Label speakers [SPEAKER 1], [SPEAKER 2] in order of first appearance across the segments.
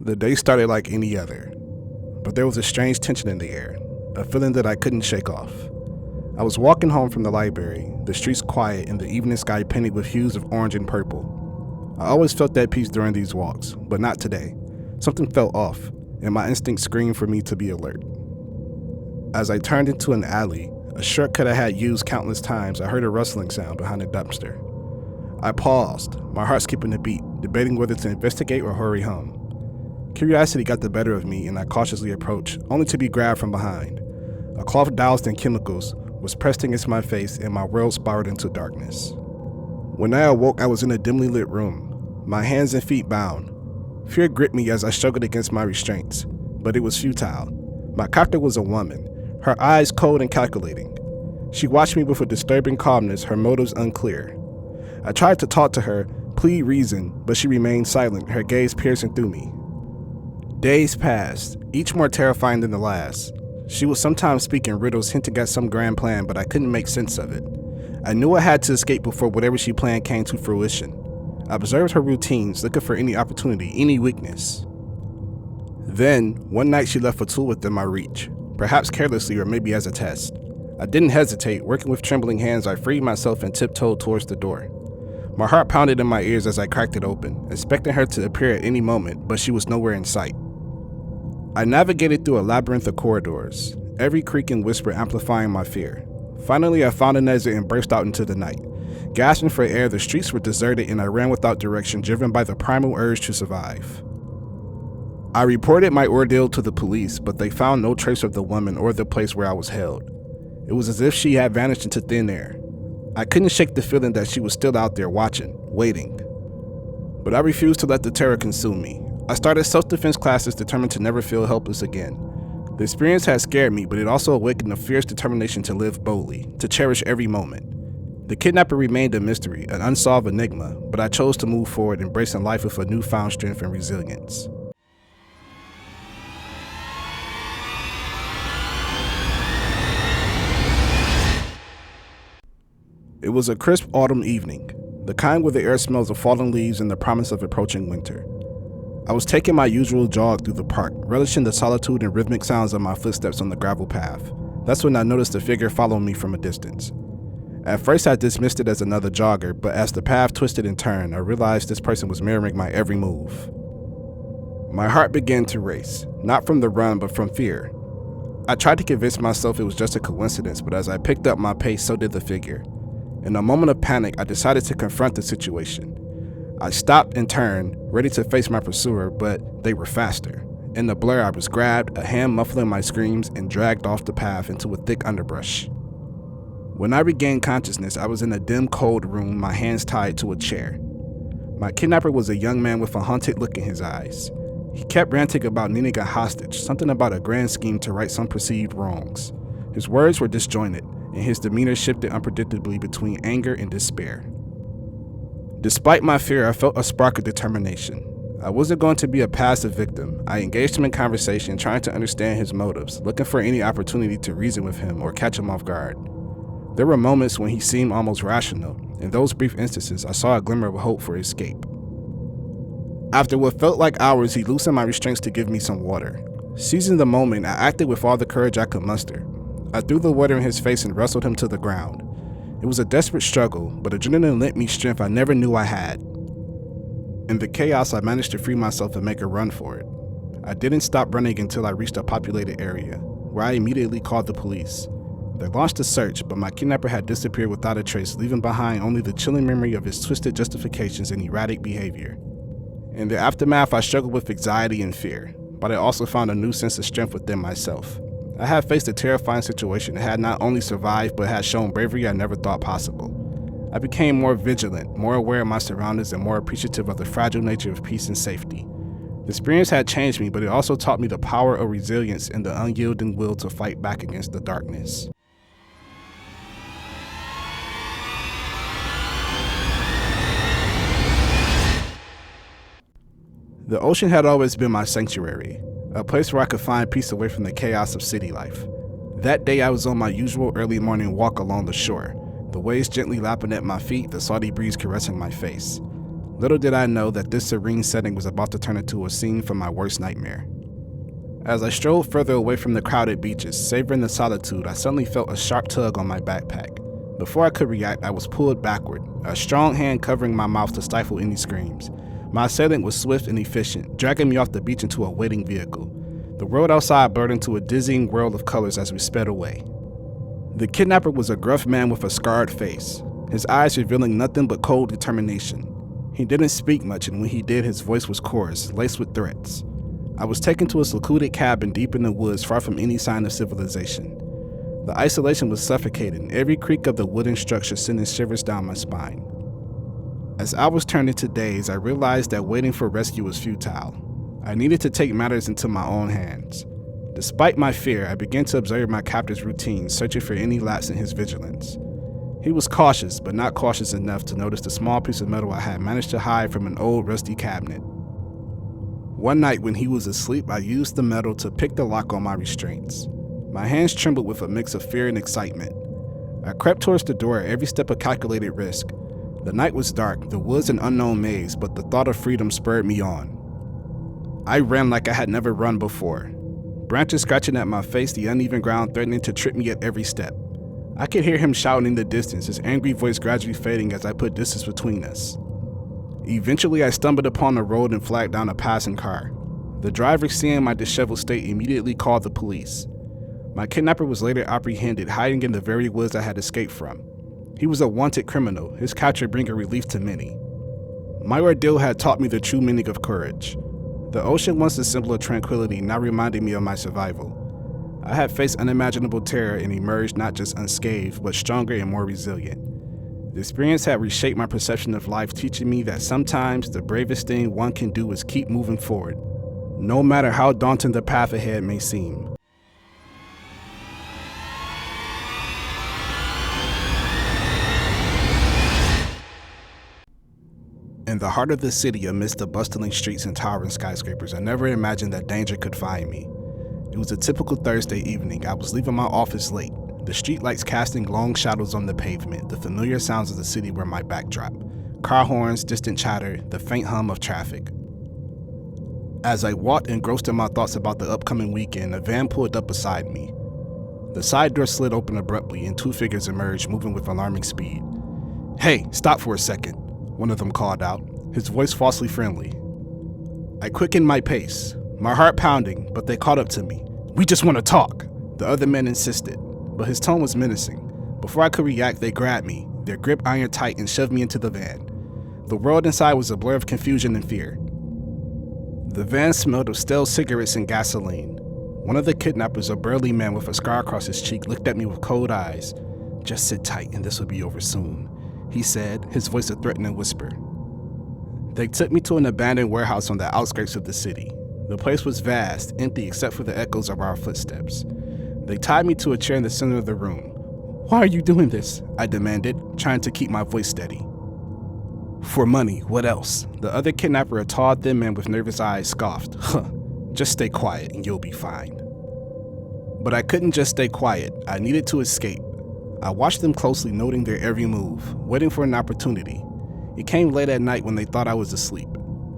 [SPEAKER 1] The day started like any other, but there was a strange tension in the air, a feeling that I couldn't shake off. I was walking home from the library, the streets quiet and the evening sky painted with hues of orange and purple. I always felt that peace during these walks, but not today. Something felt off, and my instinct screamed for me to be alert. As I turned into an alley, a shortcut I had used countless times, I heard a rustling sound behind a dumpster. I paused, my heart skipping a beat, debating whether to investigate or hurry home. Curiosity got the better of me and I cautiously approached, only to be grabbed from behind. A cloth doused in chemicals was pressed against my face and my world spiraled into darkness. When I awoke, I was in a dimly lit room, my hands and feet bound. Fear gripped me as I struggled against my restraints, but it was futile. My captor was a woman, her eyes cold and calculating. She watched me with a disturbing calmness, her motives unclear. I tried to talk to her, plead reason, but she remained silent, her gaze piercing through me. Days passed, each more terrifying than the last. She would sometimes speak in riddles hinting at some grand plan, but I couldn't make sense of it. I knew I had to escape before whatever she planned came to fruition. I observed her routines, looking for any opportunity, any weakness. Then, one night she left a tool within my reach, perhaps carelessly or maybe as a test. I didn't hesitate. Working with trembling hands, I freed myself and tiptoed towards the door. My heart pounded in my ears as I cracked it open, expecting her to appear at any moment, but she was nowhere in sight. I navigated through a labyrinth of corridors, every creak and whisper amplifying my fear. Finally, I found an exit and burst out into the night. Gasping for air, the streets were deserted and I ran without direction, driven by the primal urge to survive. I reported my ordeal to the police, but they found no trace of the woman or the place where I was held. It was as if she had vanished into thin air. I couldn't shake the feeling that she was still out there watching, waiting. But I refused to let the terror consume me. I started self-defense classes determined to never feel helpless again. The experience had scared me, but it also awakened a fierce determination to live boldly, to cherish every moment. The kidnapper remained a mystery, an unsolved enigma, but I chose to move forward, embracing life with a newfound strength and resilience. It was a crisp autumn evening, the kind where the air smells of fallen leaves and the promise of approaching winter. I was taking my usual jog through the park, relishing the solitude and rhythmic sounds of my footsteps on the gravel path. That's when I noticed a figure following me from a distance. At first I dismissed it as another jogger, but as the path twisted and turned, I realized this person was mirroring my every move. My heart began to race, not from the run, but from fear. I tried to convince myself it was just a coincidence, but as I picked up my pace, so did the figure. In a moment of panic, I decided to confront the situation. I stopped and turned, ready to face my pursuer, but they were faster. In the blur, I was grabbed, a hand muffling my screams, and dragged off the path into a thick underbrush. When I regained consciousness, I was in a dim, cold room, my hands tied to a chair. My kidnapper was a young man with a haunted look in his eyes. He kept ranting about needing a hostage, something about a grand scheme to right some perceived wrongs. His words were disjointed, and his demeanor shifted unpredictably between anger and despair. Despite my fear, I felt a spark of determination. I wasn't going to be a passive victim. I engaged him in conversation, trying to understand his motives, looking for any opportunity to reason with him or catch him off guard. There were moments when he seemed almost rational. In those brief instances, I saw a glimmer of hope for escape. After what felt like hours, he loosened my restraints to give me some water. Seizing the moment, I acted with all the courage I could muster. I threw the water in his face and wrestled him to the ground. It was a desperate struggle, but adrenaline lent me strength I never knew I had. In the chaos, I managed to free myself and make a run for it. I didn't stop running until I reached a populated area, where I immediately called the police. They launched a search, but my kidnapper had disappeared without a trace, leaving behind only the chilling memory of his twisted justifications and erratic behavior. In the aftermath, I struggled with anxiety and fear, but I also found a new sense of strength within myself. I had faced a terrifying situation and had not only survived, but had shown bravery I never thought possible. I became more vigilant, more aware of my surroundings, and more appreciative of the fragile nature of peace and safety. The experience had changed me, but it also taught me the power of resilience and the unyielding will to fight back against the darkness. The ocean had always been my sanctuary, a place where I could find peace away from the chaos of city life. That day I was on my usual early morning walk along the shore, the waves gently lapping at my feet, the salty breeze caressing my face. Little did I know that this serene setting was about to turn into a scene from my worst nightmare. As I strolled further away from the crowded beaches, savoring the solitude, I suddenly felt a sharp tug on my backpack. Before I could react, I was pulled backward, a strong hand covering my mouth to stifle any screams. My assailant was swift and efficient, dragging me off the beach into a waiting vehicle. The world outside blurred into a dizzying whirl of colors as we sped away. The kidnapper was a gruff man with a scarred face, his eyes revealing nothing but cold determination. He didn't speak much, and when he did, his voice was coarse, laced with threats. I was taken to a secluded cabin deep in the woods, far from any sign of civilization. The isolation was suffocating, every creak of the wooden structure sending shivers down my spine. As hours turned into days, I realized that waiting for rescue was futile. I needed to take matters into my own hands. Despite my fear, I began to observe my captor's routine, searching for any lapse in his vigilance. He was cautious, but not cautious enough to notice the small piece of metal I had managed to hide from an old rusty cabinet. One night when he was asleep, I used the metal to pick the lock on my restraints. My hands trembled with a mix of fear and excitement. I crept towards the door at every step of calculated risk. The night was dark, the woods an unknown maze, but the thought of freedom spurred me on. I ran like I had never run before. Branches scratching at my face, the uneven ground threatening to trip me at every step. I could hear him shouting in the distance, his angry voice gradually fading as I put distance between us. Eventually, I stumbled upon the road and flagged down a passing car. The driver, seeing my disheveled state, immediately called the police. My kidnapper was later apprehended, hiding in the very woods I had escaped from. He was a wanted criminal, his capture bringing relief to many. My ordeal had taught me the true meaning of courage. The ocean, once a symbol of tranquility, now reminded me of my survival. I had faced unimaginable terror and emerged not just unscathed, but stronger and more resilient. The experience had reshaped my perception of life, teaching me that sometimes the bravest thing one can do is keep moving forward, no matter how daunting the path ahead may seem. In the heart of the city, amidst the bustling streets and towering skyscrapers, I never imagined that danger could find me. It was a typical Thursday evening. I was leaving my office late, the streetlights casting long shadows on the pavement. The familiar sounds of the city were my backdrop. Car horns, distant chatter, the faint hum of traffic. As I walked, engrossed in my thoughts about the upcoming weekend, a van pulled up beside me. The side door slid open abruptly, and two figures emerged, moving with alarming speed. "Hey, stop for a second," one of them called out, his voice falsely friendly. I quickened my pace, my heart pounding, but they caught up to me. "We just want to talk," the other man insisted, but his tone was menacing. Before I could react, they grabbed me, their grip iron tight, and shoved me into the van. The world inside was a blur of confusion and fear. The van smelled of stale cigarettes and gasoline. One of the kidnappers, a burly man with a scar across his cheek, looked at me with cold eyes. "Just sit tight and this will be over soon," he said, his voice a threatening whisper. They took me to an abandoned warehouse on the outskirts of the city. The place was vast, empty except for the echoes of our footsteps. They tied me to a chair in the center of the room. "Why are you doing this?" I demanded, trying to keep my voice steady. "For money, what else?" The other kidnapper, a tall, thin man with nervous eyes, scoffed. "Huh, just stay quiet and you'll be fine." But I couldn't just stay quiet. I needed to escape. I watched them closely, noting their every move, waiting for an opportunity. It came late at night when they thought I was asleep.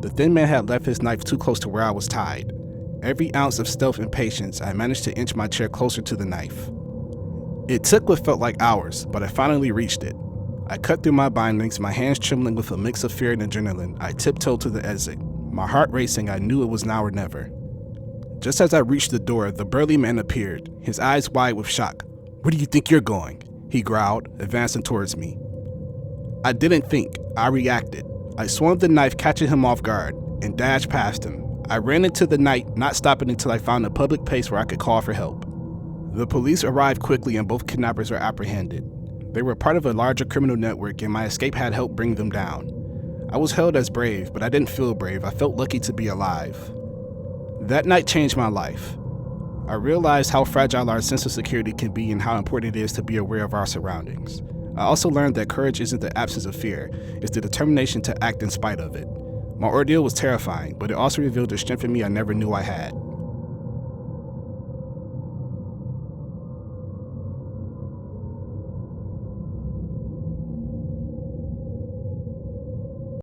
[SPEAKER 1] The thin man had left his knife too close to where I was tied. Every ounce of stealth and patience, I managed to inch my chair closer to the knife. It took what felt like hours, but I finally reached it. I cut through my bindings, my hands trembling with a mix of fear and adrenaline. I tiptoed to the exit. My heart racing, I knew it was now or never. Just as I reached the door, the burly man appeared, his eyes wide with shock. "Where do you think you're going?" he growled, advancing towards me. I didn't think, I reacted. I swung the knife, catching him off guard, and dashed past him. I ran into the night, not stopping until I found a public place where I could call for help. The police arrived quickly and both kidnappers were apprehended. They were part of a larger criminal network and my escape had helped bring them down. I was hailed as brave, but I didn't feel brave. I felt lucky to be alive. That night changed my life. I realized how fragile our sense of security can be and how important it is to be aware of our surroundings. I also learned that courage isn't the absence of fear, it's the determination to act in spite of it. My ordeal was terrifying, but it also revealed a strength in me I never knew I had.